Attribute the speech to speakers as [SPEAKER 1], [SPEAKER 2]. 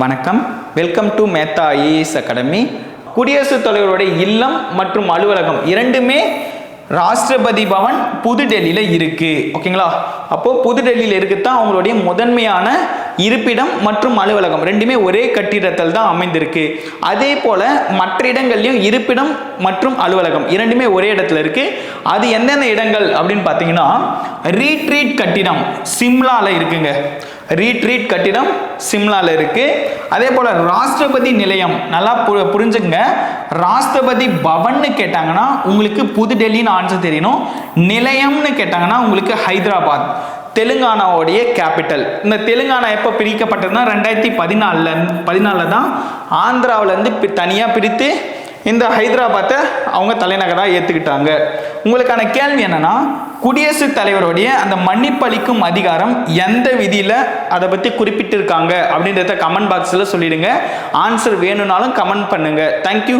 [SPEAKER 1] வணக்கம், welcome to Mehta IAS academy. குடியரசுத் தலைவருடைய இல்லம் மற்றும் அலுவலகம் இரண்டுமே ராஷ்டிரபதி பவன் புதுடெல்லியில் இருக்கு. ஓகேங்களா? அப்போ புதுடெல்லியில் இருக்குதான் அவங்களுடைய முதன்மையான இருப்பிடம் மற்றும் அலுவலகம் ரெண்டுமே ஒரே கட்டிடத்தில் தான் அமைந்திருக்கு. அதே போல மற்ற இடங்கள்லையும் இருப்பிடம் மற்றும் அலுவலகம் இரண்டுமே ஒரே இடத்துல இருக்கு. அது எந்தெந்த இடங்கள் அப்படின்னு பார்த்தீங்கன்னா, ரீட்ரீட் கட்டிடம் சிம்லால இருக்குங்க. ரீட்ரீட் கட்டிடம் சிம்லால இருக்கு. அதே போல ராஷ்டிரபதி நிலையம், நல்லா புரிஞ்சுங்க, ராஷ்டிரபதி பவன்னு கேட்டாங்கன்னா உங்களுக்கு புதுடெல்லின்னு ஆன்சர் தெரியணும். நிலையம்னு கேட்டாங்கன்னா உங்களுக்கு ஹைதராபாத், தெலுங்கானாவுடைய கேபிட்டல். இந்த தெலுங்கானா எப்போ பிரிக்கப்பட்டதுன்னா 2014 தான் ஆந்திராவிலேருந்து தனியாக பிரித்து இந்த ஹைதராபாத்தை அவங்க தலைநகராக ஏற்றுக்கிட்டாங்க. உங்களுக்கான கேள்வி என்னன்னா, குடியரசுத் தலைவருடைய அந்த மன்னிப்பளிக்கும் அதிகாரம் எந்த விதியில் அதை பற்றி குறிப்பிட்டிருக்காங்க அப்படின்றத கமெண்ட் பாக்ஸில் சொல்லிடுங்க. ஆன்சர் வேணும்னாலும் கமெண்ட் பண்ணுங்க. தேங்க்யூ.